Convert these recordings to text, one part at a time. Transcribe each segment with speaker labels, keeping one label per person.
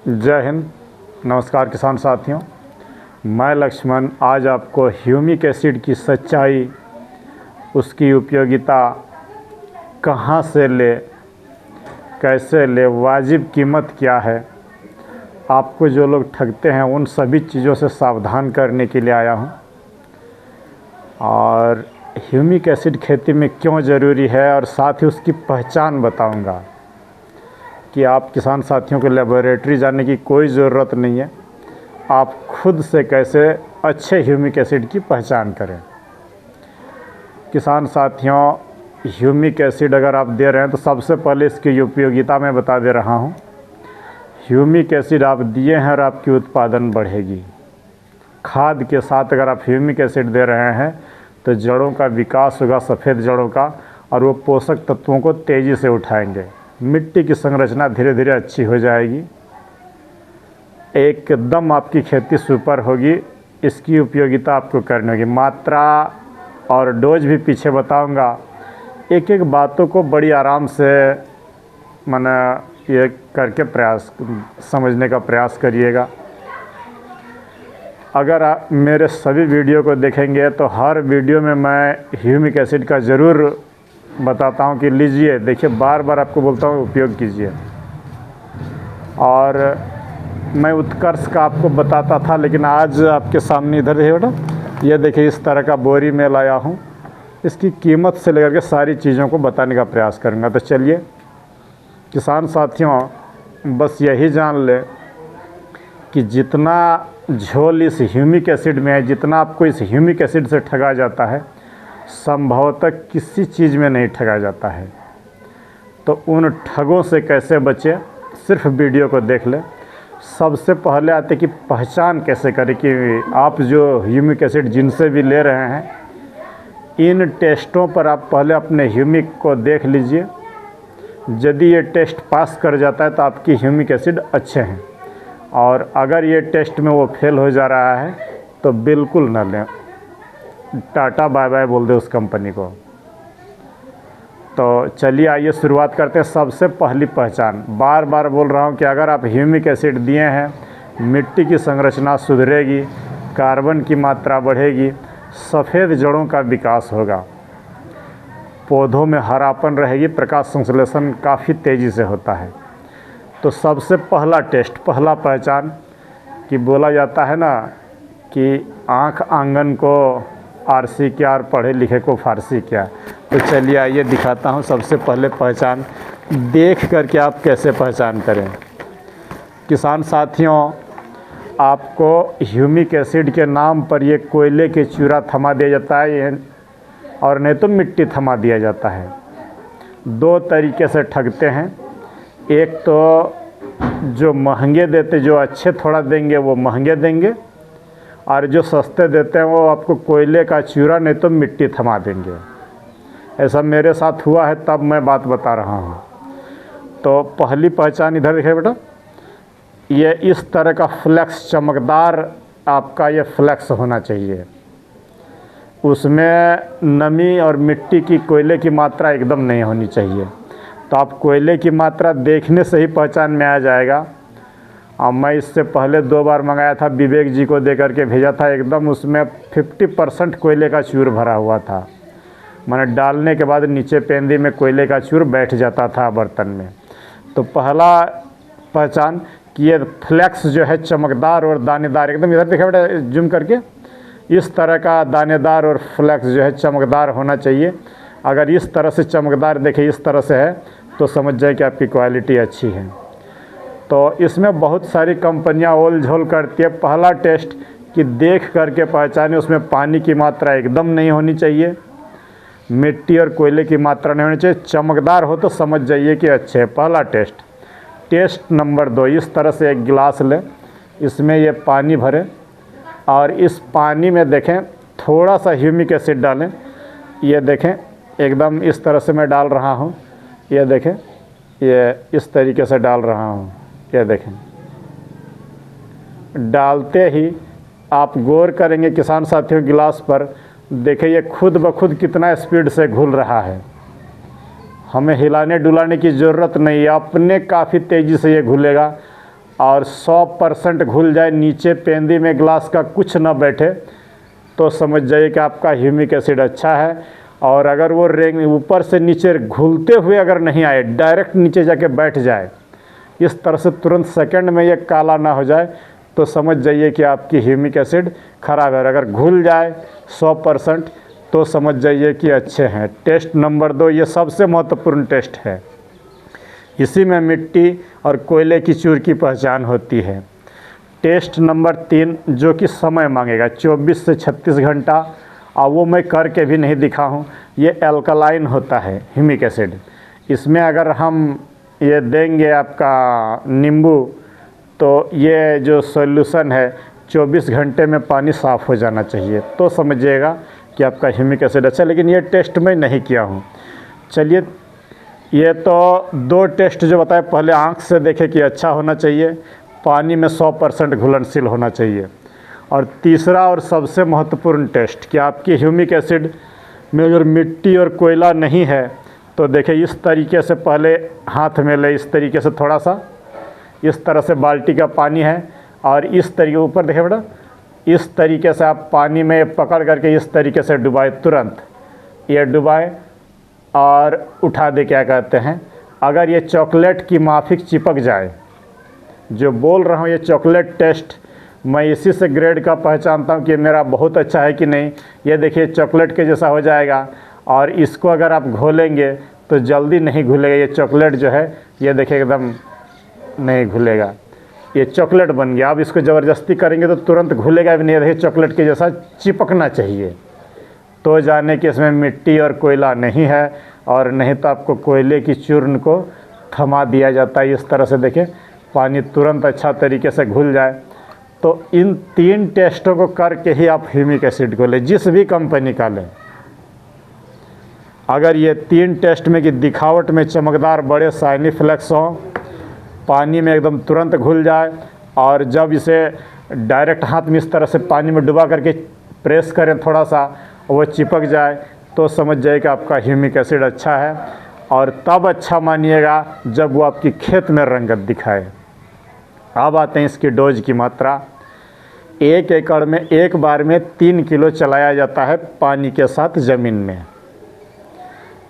Speaker 1: जय हिंद। नमस्कार किसान साथियों, मैं लक्ष्मण आज आपको ह्यूमिक एसिड की सच्चाई, उसकी उपयोगिता, कहाँ से ले, कैसे ले, वाजिब कीमत क्या है, आपको जो लोग ठगते हैं उन सभी चीज़ों से सावधान करने के लिए आया हूँ। और ह्यूमिक एसिड खेती में क्यों ज़रूरी है और साथ ही उसकी पहचान बताऊँगा कि आप किसान साथियों को लेबोरेटरी जाने की कोई ज़रूरत नहीं है। आप खुद से कैसे अच्छे ह्यूमिक एसिड की पहचान करें। किसान साथियों, ह्यूमिक एसिड अगर आप दे रहे हैं तो सबसे पहले इसकी उपयोगिता मैं बता दे रहा हूँ। ह्यूमिक एसिड आप दिए हैं और आपकी उत्पादन बढ़ेगी। खाद के साथ अगर आप ह्यूमिक एसिड दे रहे हैं तो जड़ों का विकास होगा, सफ़ेद जड़ों का, और वो पोषक तत्वों को तेज़ी से उठाएंगे। मिट्टी की संरचना धीरे धीरे अच्छी हो जाएगी। एकदम आपकी खेती सुपर होगी। इसकी उपयोगिता आपको करनी होगी। मात्रा और डोज भी पीछे बताऊंगा। एक एक बातों को बड़ी आराम से मैंने ये करके समझने का प्रयास करिएगा। अगर आप मेरे सभी वीडियो को देखेंगे तो हर वीडियो में मैं ह्यूमिक एसिड का ज़रूर बताता हूँ कि लीजिए, देखिए, बार बार आपको बोलता हूँ उपयोग कीजिए। और मैं उत्कर्ष का आपको बताता था, लेकिन आज आपके सामने इधर देखिए बेटा, ये देखिए इस तरह का बोरी में लाया हूँ। इसकी कीमत से लेकर के सारी चीज़ों को बताने का प्रयास करूँगा। तो चलिए किसान साथियों, बस यही जान ले कि जितना झोल इस ह्यूमिक एसिड में है, जितना आपको इस ह्यूमिक एसिड से ठगा जाता है, संभवतः किसी चीज़ में नहीं ठगा जाता है। तो उन ठगों से कैसे बचे, सिर्फ वीडियो को देख ले। सबसे पहले आते कि पहचान कैसे करें कि आप जो ह्यूमिक एसिड जिनसे भी ले रहे हैं, इन टेस्टों पर आप पहले अपने ह्यूमिक को देख लीजिए। यदि ये टेस्ट पास कर जाता है तो आपकी ह्यूमिक एसिड अच्छे हैं, और अगर ये टेस्ट में वो फेल हो जा रहा है तो बिल्कुल न लें, टाटा बाय बाय बोल दे उस कंपनी को। तो चलिए आइए शुरुआत करते हैं। सबसे पहली पहचान, बार बार बोल रहा हूँ कि अगर आप ह्यूमिक एसिड दिए हैं, मिट्टी की संरचना सुधरेगी, कार्बन की मात्रा बढ़ेगी, सफ़ेद जड़ों का विकास होगा, पौधों में हरापन रहेगी, प्रकाश संश्लेषण काफ़ी तेज़ी से होता है। तो सबसे पहला टेस्ट, पहला पहचान कि बोला जाता है ना कि आँख आंगन को आरसी क्या और पढ़े लिखे को फारसी क्या। तो चलिए आइए दिखाता हूँ। सबसे पहले पहचान देख करके आप कैसे पहचान करें। किसान साथियों, आपको ह्यूमिक एसिड के नाम पर ये कोयले के चूरा थमा दिया जाता है, और नहीं तो मिट्टी थमा दिया जाता है। दो तरीके से ठगते हैं। एक तो जो महंगे देते, जो अच्छे थोड़ा देंगे वो महंगे देंगे, और जो सस्ते देते हैं वो आपको कोयले का चूरा नहीं तो मिट्टी थमा देंगे। ऐसा मेरे साथ हुआ है, तब मैं बात बता रहा हूँ। तो पहली पहचान इधर देखिए बेटा, ये इस तरह का फ्लेक्स, चमकदार आपका ये फ्लेक्स होना चाहिए। उसमें नमी और मिट्टी की, कोयले की मात्रा एकदम नहीं होनी चाहिए। तो आप कोयले की मात्रा देखने से ही पहचान में आ जाएगा। और मैं इससे पहले 2 बार मंगाया था, विवेक जी को दे करके भेजा था, एकदम उसमें 50% कोयले का चूर भरा हुआ था। मैंने डालने के बाद नीचे पेंदी में कोयले का चूर बैठ जाता था बर्तन में। तो पहला पहचान कि ये फ्लेक्स जो है चमकदार और दानेदार, एकदम इधर देखा बेटा जूम करके, इस तरह का दानेदार और फ्लेक्स जो है चमकदार होना चाहिए। अगर इस तरह से चमकदार देखिए, इस तरह से है, तो समझ जाए कि आपकी क्वालिटी अच्छी है। तो इसमें बहुत सारी कंपनियां ओल झोल करती है। पहला टेस्ट कि देख करके पहचाने, उसमें पानी की मात्रा एकदम नहीं होनी चाहिए, मिट्टी और कोयले की मात्रा नहीं होनी चाहिए, चमकदार हो तो समझ जाइए कि अच्छे है। पहला टेस्ट। टेस्ट नंबर 2, इस तरह से एक गिलास लें, इसमें ये पानी भरें, और इस पानी में देखें थोड़ा सा ह्यूमिक एसिड डालें। ये देखें एकदम इस तरह से मैं डाल रहा हूँ। ये देखें, ये इस तरीके से डाल रहा हूँ। ये देखें, डालते ही आप गौर करेंगे किसान साथियों गिलास पर, देखें ये खुद ब खुद कितना स्पीड से घुल रहा है। हमें हिलाने डुलाने की ज़रूरत नहीं है, अपने काफ़ी तेज़ी से ये घुलेगा। और 100% घुल जाए, नीचे पेंदी में ग्लास का कुछ ना बैठे, तो समझ जाइए कि आपका ह्यूमिक एसिड अच्छा है। और अगर वो रेंग ऊपर से नीचे घुलते हुए अगर नहीं आए, डायरेक्ट नीचे जाके बैठ जाए, इस तरह से तुरंत सेकंड में ये काला ना हो जाए, तो समझ जाइए कि आपकी ह्यूमिक एसिड ख़राब है। अगर घुल जाए 100% तो समझ जाइए कि अच्छे हैं। टेस्ट नंबर 2, ये सबसे महत्वपूर्ण टेस्ट है। इसी में मिट्टी और कोयले की चूर की पहचान होती है। टेस्ट नंबर 3 जो कि समय मांगेगा 24 से 36 घंटा, और वो मैं करके भी नहीं दिखा हूँ। ये एल्कलाइन होता है ह्यूमिक एसिड। इसमें अगर हम ये देंगे आपका नींबू, तो ये जो सॉल्यूशन है 24 घंटे में पानी साफ़ हो जाना चाहिए, तो समझिएगा कि आपका ह्यूमिक एसिड अच्छा। लेकिन ये टेस्ट मैं नहीं किया हूँ। चलिए, ये तो 2 टेस्ट जो बताए, पहले आँख से देखे कि अच्छा होना चाहिए, पानी में 100% घुलनशील होना चाहिए। और तीसरा और सबसे महत्वपूर्ण टेस्ट कि आपकी ह्यूमिक एसिड में अगर मिट्टी और कोयला नहीं है, तो देखिए इस तरीके से पहले हाथ में ले, इस तरीके से थोड़ा सा, इस तरह से बाल्टी का पानी है, और इस तरीके ऊपर देखिए बेटा, इस तरीके से आप पानी में पकड़ करके इस तरीके से डुबाए, तुरंत ये डुबाए और उठा दे। क्या कहते हैं, अगर ये चॉकलेट की माफिक चिपक जाए, जो बोल रहा हूँ ये चॉकलेट टेस्ट, मैं इसी से ग्रेड का पहचानता हूँ कि मेरा बहुत अच्छा है कि नहीं। ये देखिए चॉकलेट के जैसा हो जाएगा, और इसको अगर आप घोलेंगे तो जल्दी नहीं घुलेगा। ये चॉकलेट जो है, ये देखिए एकदम नहीं घुलेगा, ये चॉकलेट बन गया। अब इसको ज़बरदस्ती करेंगे तो तुरंत घुलेगा भी नहीं। देखिए चॉकलेट के जैसा चिपकना चाहिए, तो जाने कि इसमें मिट्टी और कोयला नहीं है, और नहीं तो आपको कोयले की चूर्ण को थमा दिया जाता है। इस तरह से देखिए पानी तुरंत अच्छा तरीके से घुल जाए। तो इन 3 टेस्टों को करके ही आप ह्यूमिक एसिड को लें, जिस भी कंपनी का लें। अगर ये 3 टेस्ट में कि दिखावट में चमकदार बड़े शाइनी फ्लेक्स हों, पानी में एकदम तुरंत घुल जाए, और जब इसे डायरेक्ट हाथ में इस तरह से पानी में डुबा करके प्रेस करें थोड़ा सा, वो चिपक जाए, तो समझ जाए कि आपका ह्यूमिक एसिड अच्छा है। और तब अच्छा मानिएगा जब वो आपकी खेत में रंगत दिखाए। अब आते हैं इसकी डोज की मात्रा। 1 एकड़ में एक बार में 3 किलो चलाया जाता है पानी के साथ ज़मीन में।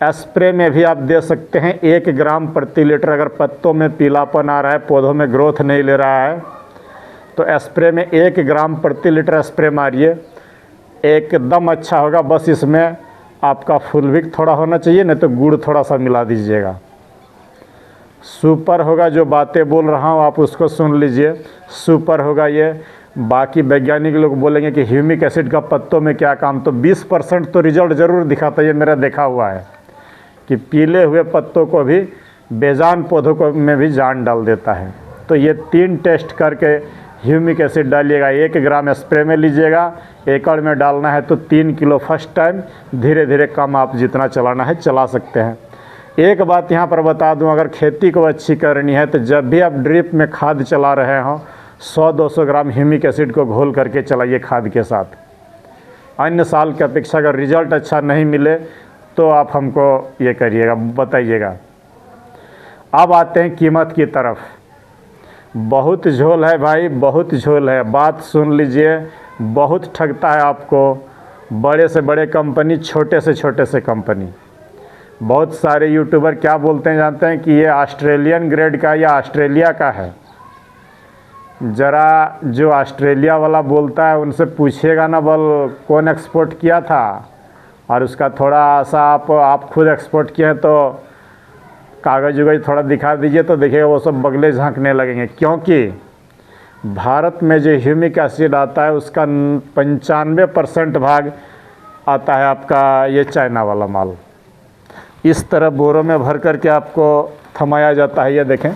Speaker 1: स्प्रे में भी आप दे सकते हैं 1 ग्राम प्रति लीटर। अगर पत्तों में पीलापन आ रहा है, पौधों में ग्रोथ नहीं ले रहा है, तो स्प्रे में 1 ग्राम प्रति लीटर स्प्रे मारिए, एकदम अच्छा होगा। बस इसमें आपका फुलविक थोड़ा होना चाहिए, नहीं तो गुड़ थोड़ा सा मिला दीजिएगा। सुपर होगा, जो बातें बोल रहा हूँ आप उसको सुन लीजिए, सुपर होगा ये। बाकी वैज्ञानिक लोग बोलेंगे कि ह्यूमिक एसिड का पत्तों में क्या काम, तो 20% तो रिजल्ट ज़रूर दिखाता है। ये मेरा देखा हुआ है कि पीले हुए पत्तों को भी, बेजान पौधों को में भी जान डाल देता है। तो ये 3 टेस्ट करके ह्यूमिक एसिड डालिएगा। 1 ग्राम स्प्रे में लीजिएगा, एकड़ में डालना है तो 3 किलो फर्स्ट टाइम, धीरे धीरे कम आप जितना चलाना है चला सकते हैं। एक बात यहाँ पर बता दूँ, अगर खेती को अच्छी करनी है तो जब भी आप ड्रिप में खाद चला रहे हों, 100-200 ग्राम ह्यूमिक एसिड को घोल करके चलाइए खाद के साथ। अन्य साल की अपेक्षा अगर रिजल्ट अच्छा नहीं मिले तो आप हमको ये करिएगा, बताइएगा। अब आते हैं कीमत की तरफ। बहुत झोल है भाई, बहुत झोल है। बात सुन लीजिए, बहुत ठगता है आपको बड़े से बड़े कंपनी, छोटे से कंपनी। बहुत सारे यूट्यूबर क्या बोलते हैं जानते हैं कि ये ऑस्ट्रेलियन ग्रेड का या ऑस्ट्रेलिया का है। ज़रा जो ऑस्ट्रेलिया वाला बोलता है उनसे पूछिएगा ना, बल कौन एक्सपोर्ट किया था, और उसका थोड़ा सा आप खुद एक्सपोर्ट किए हैं तो कागज़ उगज थोड़ा दिखा दीजिए, तो देखिएगा वो सब बगले झांकने लगेंगे। क्योंकि भारत में जो ह्यूमिक एसिड आता है उसका 95% भाग आता है आपका ये चाइना वाला माल। इस तरह बोरों में भर करके आपको थमाया जाता है। ये देखें,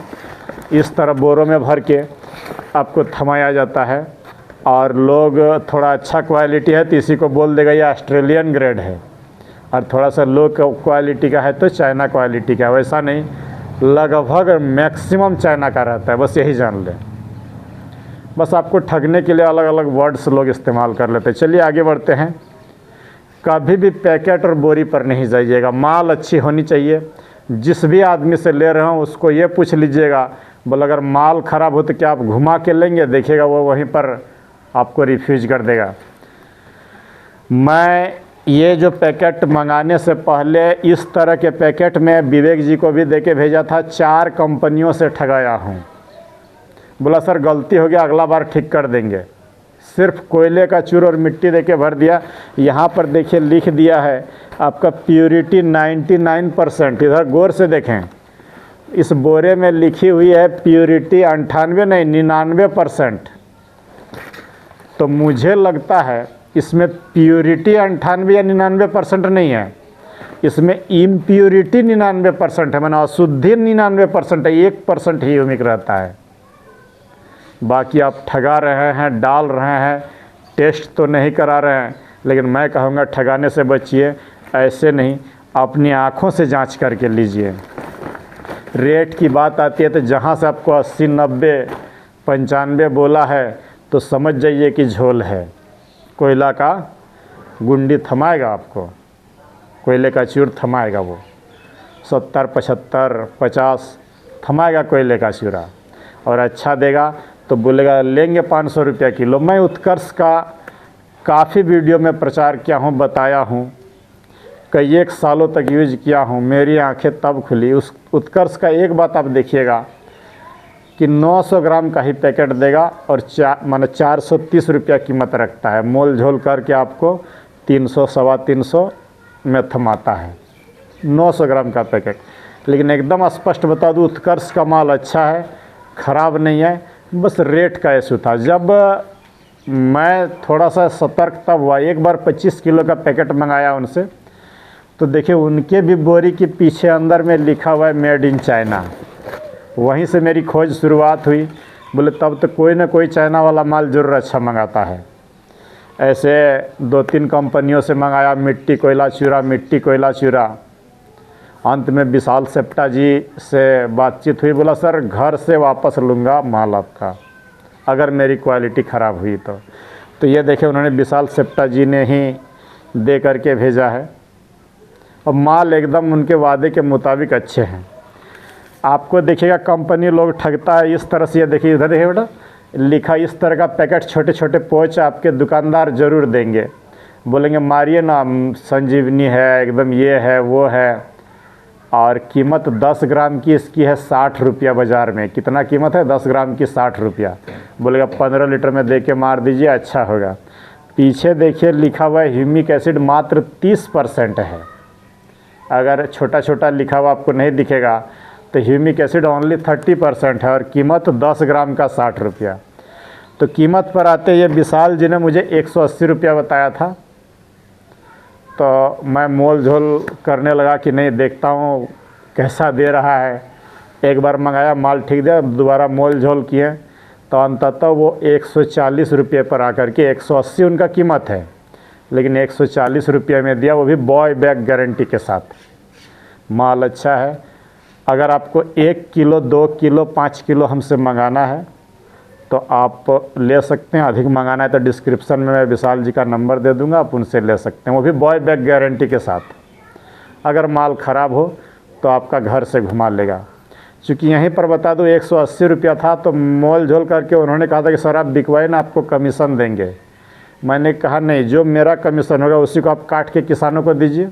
Speaker 1: इस तरह बोरों में भर के आपको थमाया जाता है, और लोग थोड़ा अच्छा क्वालिटी है तो इसी को बोल देगा ये ऑस्ट्रेलियन ग्रेड है, और थोड़ा सा लो क्वालिटी का है तो चाइना क्वालिटी का। वैसा नहीं, लगभग मैक्सिमम चाइना का रहता है, बस यही जान लें। बस आपको ठगने के लिए अलग अलग वर्ड्स लोग इस्तेमाल कर लेते हैं। चलिए आगे बढ़ते हैं। कभी भी पैकेट और बोरी पर नहीं जाइएगा, माल अच्छी होनी चाहिए। जिस भी आदमी से ले रहे हो उसको ये पूछ लीजिएगा बोला अगर माल ख़राब हो तो क्या आप घुमा के लेंगे? देखिएगा वो वहीं पर आपको रिफ्यूज कर देगा। मैं ये जो पैकेट मंगाने से पहले इस तरह के पैकेट में विवेक जी को भी देके भेजा था, 4 कंपनियों से ठगाया हूँ। बोला सर गलती हो गया, अगला बार ठीक कर देंगे। सिर्फ कोयले का चूर और मिट्टी देके भर दिया। यहाँ पर देखिए लिख दिया है आपका प्योरिटी 99%। इधर गौर से देखें, इस बोरे में लिखी हुई है प्योरिटी 98 नहीं 99%। तो मुझे लगता है इसमें प्योरिटी 98 या 99% नहीं है, इसमें इम्प्योरिटी 99% है, माना अशुद्धि 99% है, 1% ही ह्यूमिक रहता है। बाकी आप ठगा रहे हैं, डाल रहे हैं, टेस्ट तो नहीं करा रहे हैं, लेकिन मैं कहूँगा ठगाने से बचिए। ऐसे नहीं, अपनी आँखों से जांच करके लीजिए। रेट की बात आती है तो जहाँ से आपको 80, 90, 95 बोला है तो समझ जाइए कि झोल है। कोयला का गुंडी थमाएगा आपको, कोयले का चूर थमाएगा, वो 70, 75, 50 थमाएगा कोयले का चूरा, और अच्छा देगा तो बोलेगा लेंगे 500 रुपया किलो। मैं उत्कर्ष का काफ़ी वीडियो में प्रचार किया हूँ, बताया हूँ, कई एक सालों तक यूज किया हूँ, मेरी आंखें तब खुली। उस उत्कर्ष का एक बात आप देखिएगा कि 900 ग्राम का ही पैकेट देगा और 430 रुपया कीमत रखता है। मोल झोल करके आपको 300, 350 में थमाता है 900 ग्राम का पैकेट। लेकिन एकदम स्पष्ट बता दूँ, उत्कर्ष का माल अच्छा है, ख़राब नहीं है, बस रेट का इशू था। जब मैं थोड़ा सा सतर्क तब हुआ, एक बार 25 किलो का पैकेट मंगाया उनसे, तो देखिए उनके भी बोरी के पीछे अंदर में लिखा हुआ है मेड इन चाइना। वहीं से मेरी खोज शुरुआत हुई। बोले तब तो कोई ना कोई चाइना वाला माल जरूर अच्छा मंगाता है। ऐसे 2-3 कंपनियों से मंगाया, मिट्टी कोयला चूरा, मिट्टी कोयला चूरा। अंत में विशाल सेप्टा जी से बातचीत हुई, बोला सर घर से वापस लूँगा माल आपका अगर मेरी क्वालिटी ख़राब हुई तो ये देखिए उन्होंने विशाल सेप्टा जी ने ही दे करके भेजा है, और माल एकदम उनके वादे के मुताबिक अच्छे हैं। आपको देखिएगा कंपनी लोग ठगता है इस तरह से। ये देखिए इधर देखिए बेटा, लिखा इस तरह का पैकेट, छोटे छोटे पोच आपके दुकानदार ज़रूर देंगे। बोलेंगे मारिए ना, संजीवनी है, एकदम ये है वो है, और कीमत 10 ग्राम की इसकी है 60 रुपया बाज़ार में। कितना कीमत है? 10 ग्राम की 60 रुपया। बोलेगा 15 लीटर में दे के मार दीजिए, अच्छा होगा। पीछे देखिए लिखा हुआ है ह्यूमिक एसिड मात्र 30% है। अगर छोटा छोटा लिखा हुआ आपको नहीं दिखेगा तो ह्यूमिक एसिड ओनली 30% है, और कीमत 10 ग्राम का 60 रुपया। तो कीमत पर आते ये विशाल जी ने मुझे 180 रुपया बताया था। तो मैं मोल झोल करने लगा कि नहीं, देखता हूँ कैसा दे रहा है। एक बार मंगाया, माल ठीक दिया, दोबारा मोल झोल किए तो अंततः वो 140 रुपये पर आकर के, 180 उनका कीमत है लेकिन 140 रुपये में दिया, वो भी बॉय बैग गारंटी के साथ। माल अच्छा है। अगर आपको 1 किलो, 2 किलो, 5 किलो हमसे मंगाना है तो आप ले सकते हैं। अधिक मंगाना है तो डिस्क्रिप्शन में मैं विशाल जी का नंबर दे दूंगा, आप उनसे ले सकते हैं, वो भी बॉय बैग गारंटी के साथ। अगर माल ख़राब हो तो आपका घर से घुमा लेगा। चूँकि यहीं पर बता दूं 180 रुपया था, तो मोल झोल करके उन्होंने कहा था कि सर आप बिकवाए ना, आपको कमीशन देंगे। मैंने कहा नहीं, जो मेरा कमीशन होगा उसी को आप काट के किसानों को दीजिए।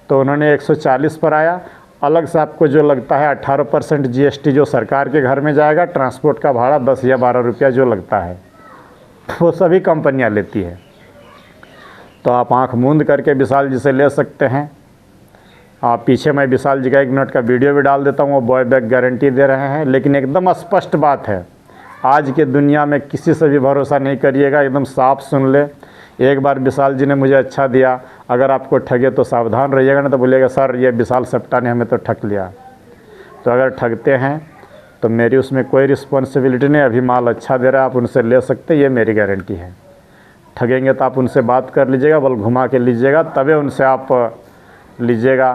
Speaker 1: तो उन्होंने 140 पर आया। अलग से आपको जो लगता है 18% GST जो सरकार के घर में जाएगा, ट्रांसपोर्ट का भाड़ा 10 या 12 रुपया जो लगता है वो सभी कंपनियां लेती है। तो आप आंख मूंद करके विशाल जी से ले सकते हैं। आप पीछे मैं विशाल जी का 1 मिनट का वीडियो भी डाल देता हूँ, वो बॉय बैग गारंटी दे रहे हैं। लेकिन एकदम स्पष्ट बात है, आज के दुनिया में किसी से भी भरोसा नहीं करिएगा, एकदम साफ सुन ले। एक बार विशाल जी ने मुझे अच्छा दिया, अगर आपको ठगे तो सावधान रहिएगा, ना तो बोलिएगा सर ये विशाल सेप्टा ने हमें तो ठग लिया। तो अगर ठगते हैं तो मेरी उसमें कोई रिस्पॉन्सिबिलिटी नहीं। अभी माल अच्छा दे रहा है, आप उनसे ले सकते, ये मेरी गारंटी है। ठगेंगे तो आप उनसे बात कर लीजिएगा, बल घुमा के लीजिएगा, तभी उनसे आप लीजिएगा,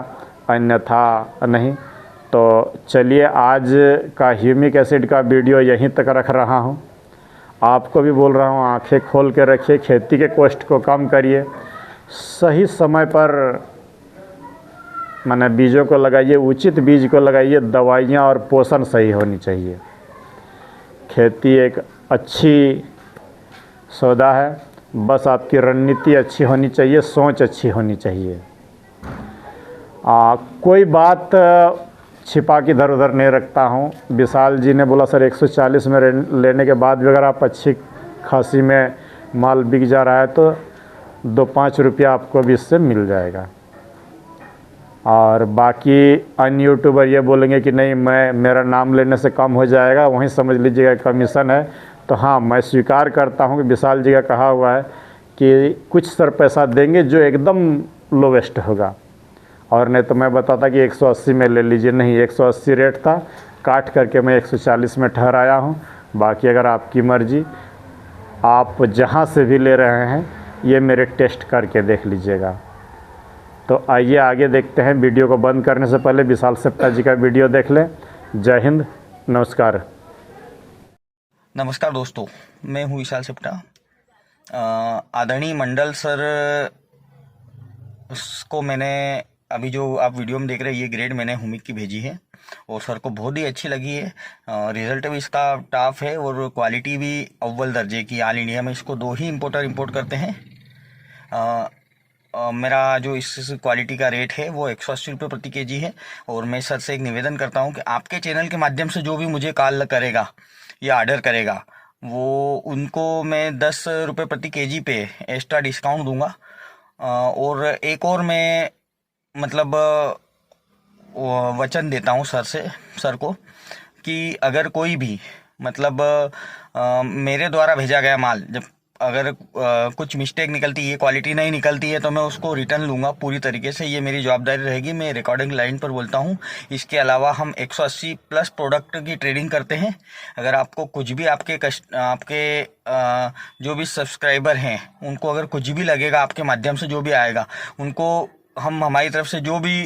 Speaker 1: अन्यथा नहीं। तो चलिए, आज का ह्यूमिक एसिड का वीडियो यहीं तक रख रहा हूँ। आपको भी बोल रहा हूँ, आंखें खोल के रखिए, खेती के कॉस्ट को कम करिए, सही समय पर माने बीजों को लगाइए, उचित बीज को लगाइए, दवाइयाँ और पोषण सही होनी चाहिए। खेती एक अच्छी सौदा है, बस आपकी रणनीति अच्छी होनी चाहिए, सोच अच्छी होनी चाहिए। कोई बात छिपा के इधर उधर नहीं रखता हूँ। विशाल जी ने बोला सर 140 में लेने के बाद भी अगर आप अच्छी खासी में माल बिक जा रहा है तो 2-5 रुपया आपको भी इससे मिल जाएगा। और बाकी अन्य यूट्यूबर ये बोलेंगे कि नहीं मेरा नाम लेने से कम हो जाएगा, वहीं समझ लीजिएगा कमीशन है। तो हाँ, मैं स्वीकार करता हूँ कि विशाल जी का कहा हुआ है कि कुछ सर पैसा देंगे जो एकदम लोवेस्ट होगा, और नहीं तो मैं बताता कि 180 में ले लीजिए। नहीं, 180 रेट था, काट करके मैं 140 में ठहराया हूँ। बाकी अगर आपकी मर्ज़ी, आप जहाँ से भी ले रहे हैं ये मेरे टेस्ट करके देख लीजिएगा। तो आइए आगे देखते हैं। वीडियो को बंद करने से पहले विशाल सेप्टा जी का वीडियो देख लें। जय हिंद, नमस्कार।
Speaker 2: नमस्कार दोस्तों, मैं हूँ विशाल सेप्टा। आदरणीय मंडल सर को मैंने अभी जो आप वीडियो में देख रहे हैं ये ग्रेड मैंने हुमिक की भेजी है और सर को बहुत ही अच्छी लगी है। रिजल्ट भी इसका टॉप है और क्वालिटी भी अव्वल दर्जे की। ऑल इंडिया में इसको 2 ही इम्पोर्टर इंपोर्ट करते हैं। मेरा जो इस क्वालिटी का रेट है वो 180 रुपये प्रति केजी है। और मैं सर से एक निवेदन करता हूँ कि आपके चैनल के माध्यम से जो भी मुझे कॉल करेगा या ऑर्डर करेगा वो उनको मैं 10 रुपये प्रति केजी पे एक्स्ट्रा डिस्काउंट दूंगा। और एक और मैं मतलब वचन देता हूँ सर को कि अगर कोई भी मतलब मेरे द्वारा भेजा गया माल जब अगर कुछ मिस्टेक निकलती है, क्वालिटी नहीं निकलती है, तो मैं उसको रिटर्न लूँगा पूरी तरीके से। ये मेरी जवाबदारी रहेगी। मैं रिकॉर्डिंग लाइन पर बोलता हूँ। इसके अलावा हम 180 प्लस प्रोडक्ट की ट्रेडिंग करते हैं। अगर आपको कुछ भी आपके जो भी सब्सक्राइबर हैं उनको अगर कुछ भी लगेगा आपके माध्यम से जो भी आएगा उनको हम हमारी तरफ से जो भी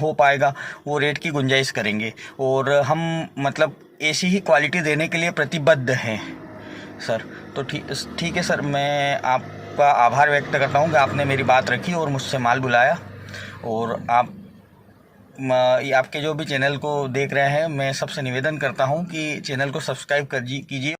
Speaker 2: हो पाएगा वो रेट की गुंजाइश करेंगे। और हम मतलब ऐसी ही क्वालिटी देने के लिए प्रतिबद्ध हैं सर। तो ठीक है सर, मैं आपका आभार व्यक्त करता हूँ कि आपने मेरी बात रखी और मुझसे माल बुलाया। और आपके जो भी चैनल को देख रहे हैं मैं सबसे निवेदन करता हूँ कि चैनल को सब्सक्राइब कीजिए।